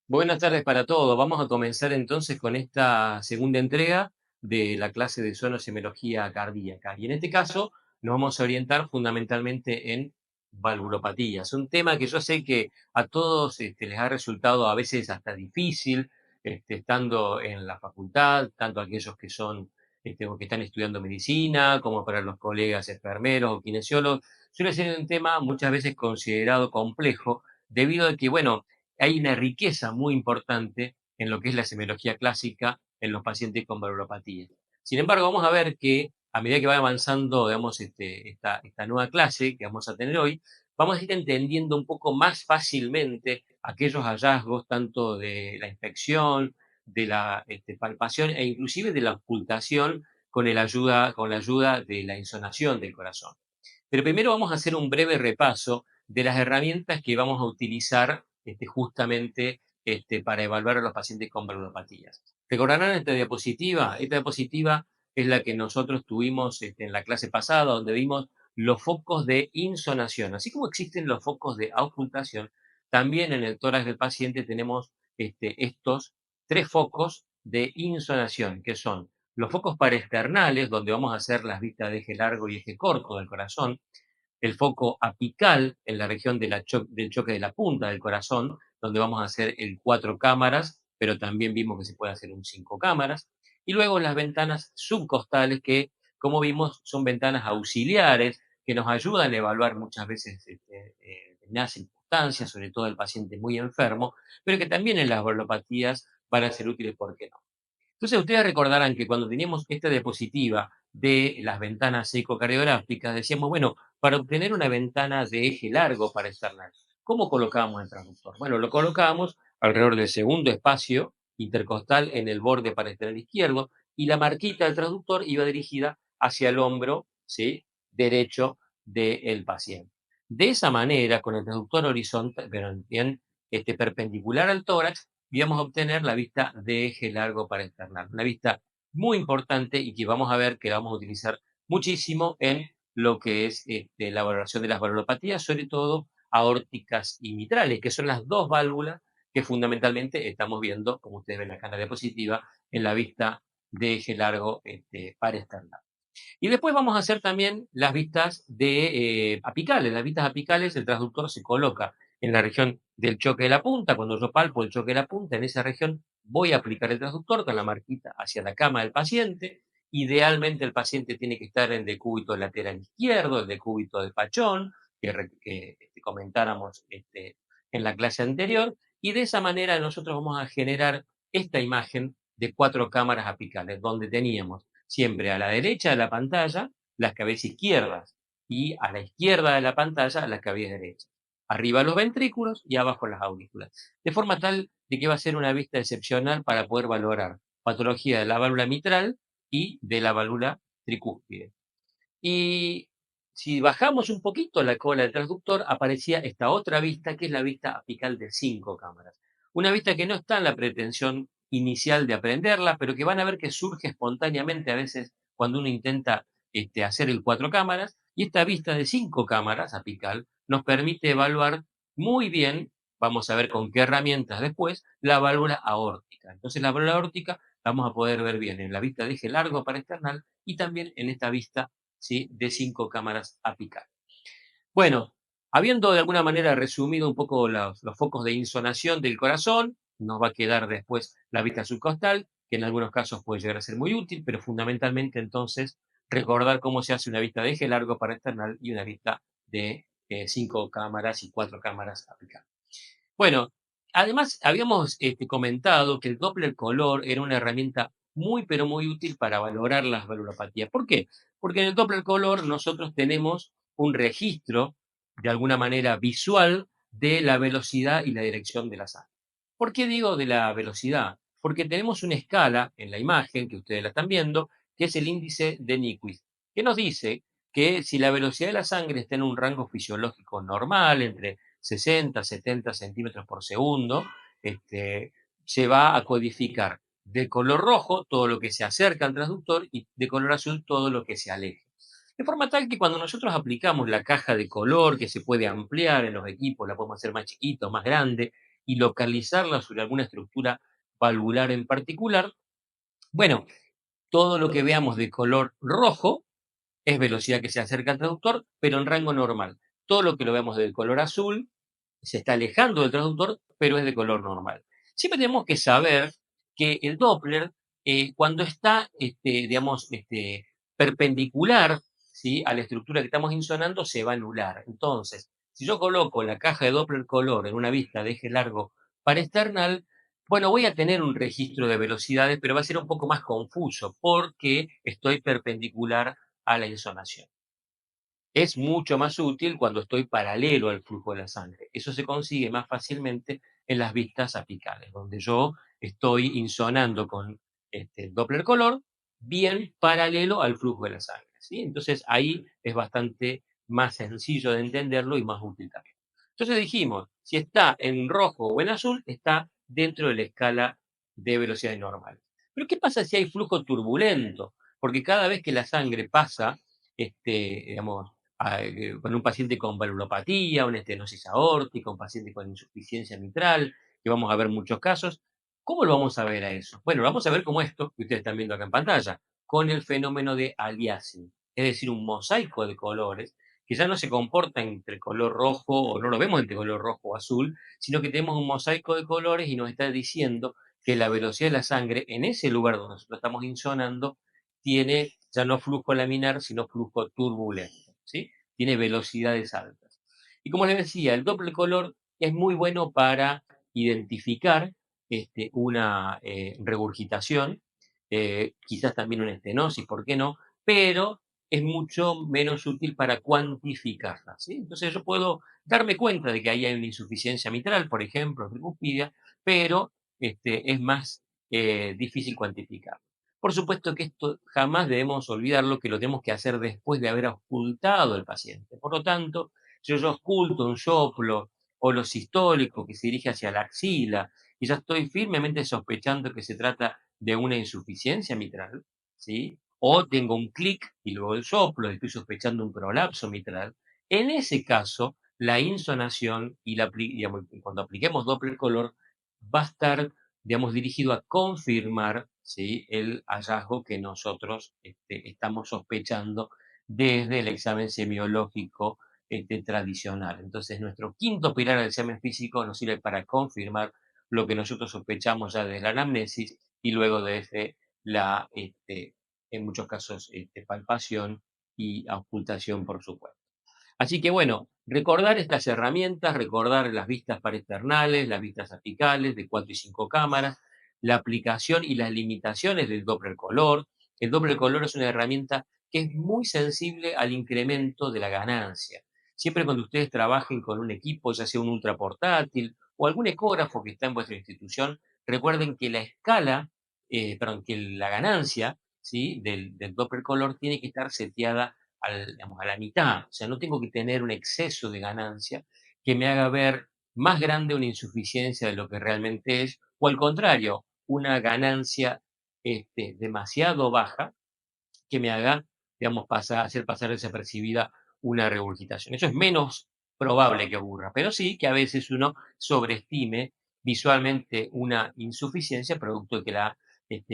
Buenas tardes para todos. Vamos a comenzar entonces con esta segunda entrega de la clase de sonosemiología cardíaca. Y en este caso nos vamos a orientar fundamentalmente en valvulopatías. Un tema que yo sé que a todos les ha resultado a veces hasta difícil, estando en la facultad, tanto aquellos que son o que están estudiando medicina, como para los colegas enfermeros o kinesiólogos. Suele ser un tema muchas veces considerado complejo, debido a que, bueno, hay una riqueza muy importante en lo que es la semiología clásica en los pacientes con valvulopatía. Sin embargo, vamos a ver que a medida que va avanzando, digamos, esta nueva clase que vamos a tener hoy, vamos a ir entendiendo un poco más fácilmente aquellos hallazgos, tanto de la inspección, de la palpación e inclusive de la ocultación con la ayuda de la insonación del corazón. Pero primero vamos a hacer un breve repaso de las herramientas que vamos a utilizar justamente para evaluar a los pacientes con valvulopatías. ¿Recordarán esta diapositiva? Esta diapositiva es la que nosotros tuvimos en la clase pasada, donde vimos los focos de insonación. Así como existen los focos de auscultación, también en el tórax del paciente tenemos estos tres focos de insonación, que son los focos paraesternales, donde vamos a hacer las vistas de eje largo y eje corto del corazón; el foco apical en la región del choque de la punta del corazón, donde vamos a hacer el 4 cámaras, pero también vimos que se puede hacer un 5 cámaras; y luego las ventanas subcostales, que, como vimos, son ventanas auxiliares que nos ayudan a evaluar muchas veces determinadas circunstancias, sobre todo el paciente muy enfermo, pero que también en las valvulopatías van a ser útiles, ¿por qué no? Entonces, ustedes recordarán que cuando teníamos esta diapositiva de las ventanas ecocardiográficas, decíamos, bueno, para obtener una ventana de eje largo para externar, ¿cómo colocábamos el transductor? Bueno, lo colocábamos alrededor del segundo espacio intercostal en el borde paraesternal izquierdo, y la marquita del transductor iba dirigida hacia el hombro, ¿sí?, derecho del paciente. De esa manera, con el transductor horizontal, pero bien perpendicular al tórax, y vamos a obtener la vista de eje largo para externar. Una vista muy importante y que vamos a ver que la vamos a utilizar muchísimo en lo que es la valoración de las valvulopatías, sobre todo aórticas y mitrales, que son las dos válvulas que fundamentalmente estamos viendo, como ustedes ven acá en la diapositiva, en la vista de eje largo para externar. Y después vamos a hacer también las vistas apicales. Las vistas apicales, el transductor se coloca en la región del choque de la punta. Cuando yo palpo el choque de la punta, en esa región voy a aplicar el transductor con la marquita hacia la cama del paciente. Idealmente el paciente tiene que estar en el decúbito lateral izquierdo, el decúbito del pachón, que comentáramos en la clase anterior. Y de esa manera nosotros vamos a generar esta imagen de 4 cámaras apicales, donde teníamos siempre a la derecha de la pantalla las cabezas izquierdas y a la izquierda de la pantalla las cabezas derechas. Arriba los ventrículos y abajo las aurículas. De forma tal de que va a ser una vista excepcional para poder valorar patología de la válvula mitral y de la válvula tricúspide. Y si bajamos un poquito la cola del transductor, aparecía esta otra vista, que es la vista apical de 5 cámaras. Una vista que no está en la pretensión inicial de aprenderla, pero que van a ver que surge espontáneamente a veces cuando uno intenta hacer el 4 cámaras, y esta vista de 5 cámaras apical nos permite evaluar muy bien, vamos a ver con qué herramientas después, la válvula aórtica. Entonces la válvula aórtica la vamos a poder ver bien en la vista de eje largo para external y también en esta vista, ¿sí?, de 5 cámaras apicales. Bueno, habiendo de alguna manera resumido un poco los focos de insonación del corazón, nos va a quedar después la vista subcostal, que en algunos casos puede llegar a ser muy útil, pero fundamentalmente entonces recordar cómo se hace una vista de eje largo para external y una vista de 5 cámaras y 4 cámaras apicales. Bueno, además habíamos comentado que el Doppler color era una herramienta muy, pero muy útil para valorar las valvulopatías. ¿Por qué? Porque en el Doppler color nosotros tenemos un registro, de alguna manera visual, de la velocidad y la dirección de la sangre. ¿Por qué digo de la velocidad? Porque tenemos una escala en la imagen, que ustedes la están viendo, que es el índice de Nyquist, que nos dice que si la velocidad de la sangre está en un rango fisiológico normal, entre 60, 70 centímetros por segundo, se va a codificar de color rojo todo lo que se acerca al transductor y de color azul todo lo que se aleja. De forma tal que cuando nosotros aplicamos la caja de color, que se puede ampliar en los equipos, la podemos hacer más chiquita o más grande, y localizarla sobre alguna estructura valvular en particular, bueno, todo lo que veamos de color rojo es velocidad que se acerca al traductor, pero en rango normal. Todo lo que lo vemos de color azul se está alejando del traductor, pero es de color normal. Siempre tenemos que saber que el Doppler, cuando está, digamos, perpendicular, ¿sí?, a la estructura que estamos insonando, se va a anular. Entonces, si yo coloco la caja de Doppler color en una vista de eje largo para external, bueno, voy a tener un registro de velocidades, pero va a ser un poco más confuso porque estoy perpendicular a la insonación. Es mucho más útil cuando estoy paralelo al flujo de la sangre. Eso se consigue más fácilmente en las vistas apicales, donde yo estoy insonando con Doppler color bien paralelo al flujo de la sangre, ¿sí? Entonces ahí es bastante más sencillo de entenderlo y más útil también. Entonces dijimos, si está en rojo o en azul, está dentro de la escala de velocidades normales. Pero ¿qué pasa si hay flujo turbulento? Porque cada vez que la sangre pasa, digamos, con un paciente con valvulopatía, una estenosis aórtica, un paciente con insuficiencia mitral, que vamos a ver muchos casos. ¿Cómo lo vamos a ver a eso? Bueno, lo vamos a ver como esto que ustedes están viendo acá en pantalla, con el fenómeno de aliasing, es decir, un mosaico de colores que ya no se comporta entre color rojo, o no lo vemos entre color rojo o azul, sino que tenemos un mosaico de colores y nos está diciendo que la velocidad de la sangre en ese lugar donde nosotros estamos insonando tiene ya no flujo laminar, sino flujo turbulento, ¿sí? Tiene velocidades altas. Y como les decía, el doble color es muy bueno para identificar una regurgitación, quizás también una estenosis, ¿por qué no? Pero es mucho menos útil para cuantificarla, ¿sí? Entonces yo puedo darme cuenta de que ahí hay una insuficiencia mitral, por ejemplo, tricuspidia, pero es más difícil cuantificar. Por supuesto que esto jamás debemos olvidarlo, que lo tenemos que hacer después de haber auscultado al paciente. Por lo tanto, si yo ausculto un soplo o lo sistólico que se dirige hacia la axila y ya estoy firmemente sospechando que se trata de una insuficiencia mitral, ¿sí? O tengo un clic y luego el soplo, y estoy sospechando un prolapso mitral, en ese caso, la insonación y digamos, cuando apliquemos Doppler color va a estar, digamos, dirigido a confirmar, ¿sí?, el hallazgo que nosotros estamos sospechando desde el examen semiológico tradicional. Entonces, nuestro quinto pilar del examen físico nos sirve para confirmar lo que nosotros sospechamos ya desde la anamnesis y luego desde la, en muchos casos, palpación y auscultación, por supuesto. Así que bueno, recordar estas herramientas, recordar las vistas pareternales, las vistas apicales de 4 y 5 cámaras, la aplicación y las limitaciones del Doppler color. El Doppler color es una herramienta que es muy sensible al incremento de la ganancia. Siempre cuando ustedes trabajen con un equipo, ya sea un ultraportátil o algún ecógrafo que está en vuestra institución, recuerden que la escala, perdón, que la ganancia, ¿sí?, del Doppler color tiene que estar seteada digamos, a la mitad. O sea, no tengo que tener un exceso de ganancia que me haga ver más grande una insuficiencia de lo que realmente es, o al contrario, una ganancia demasiado baja que me haga, digamos, hacer pasar desapercibida una regurgitación. Eso es menos probable que ocurra, pero sí que a veces uno sobreestime visualmente una insuficiencia producto de que la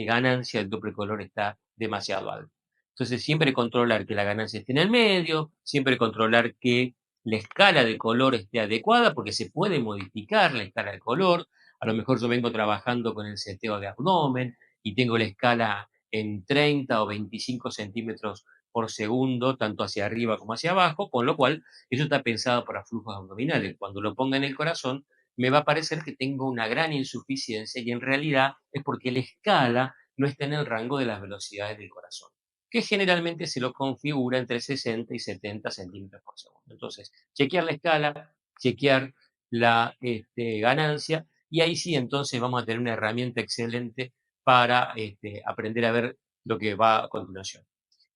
ganancia del doble color está demasiado alta. Entonces, siempre controlar que la ganancia esté en el medio, siempre controlar que la escala de color esté adecuada, porque se puede modificar la escala de color. A lo mejor yo vengo trabajando con el seteo de abdomen y tengo la escala en 30 o 25 centímetros por segundo, tanto hacia arriba como hacia abajo, con lo cual eso está pensado para flujos abdominales. Cuando lo ponga en el corazón, me va a parecer que tengo una gran insuficiencia y en realidad es porque la escala no está en el rango de las velocidades del corazón, que generalmente se lo configura entre 60 y 70 centímetros por segundo. Entonces, chequear la escala, chequear la ganancia, y ahí sí entonces vamos a tener una herramienta excelente para aprender a ver lo que va a continuación.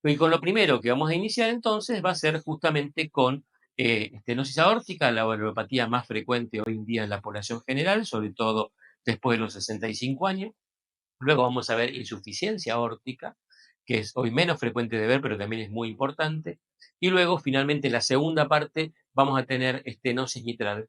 Y con lo primero que vamos a iniciar entonces va a ser justamente con estenosis aórtica, la valvulopatía más frecuente hoy en día en la población general, sobre todo después de los 65 años. Luego vamos a ver insuficiencia aórtica, que es hoy menos frecuente de ver, pero también es muy importante. Y luego, finalmente, en la segunda parte, vamos a tener estenosis mitral,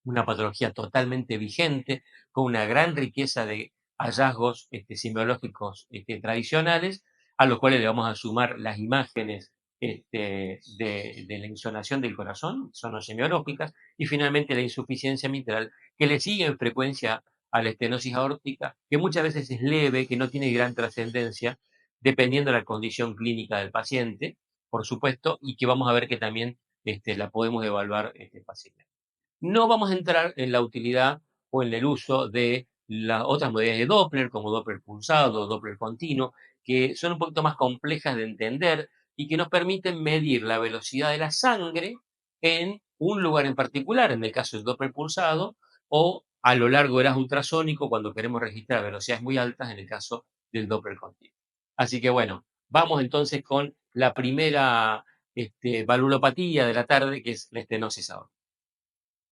una patología totalmente vigente, con una gran riqueza de hallazgos semiológicos tradicionales, a los cuales le vamos a sumar las imágenes de la insonación del corazón, sonosemiológicas, y finalmente la insuficiencia mitral, que le sigue en frecuencia a la estenosis aórtica, que muchas veces es leve, que no tiene gran trascendencia, dependiendo de la condición clínica del paciente, por supuesto, y que vamos a ver que también la podemos evaluar fácilmente. No vamos a entrar en la utilidad o en el uso de las otras modalidades de Doppler, como Doppler pulsado, Doppler continuo, que son un poquito más complejas de entender y que nos permiten medir la velocidad de la sangre en un lugar en particular, en el caso del Doppler pulsado, o a lo largo del haz ultrasónico cuando queremos registrar velocidades muy altas, en el caso del Doppler continuo. Así que bueno, vamos entonces con la primera valvulopatía de la tarde, que es la estenosis aórtica.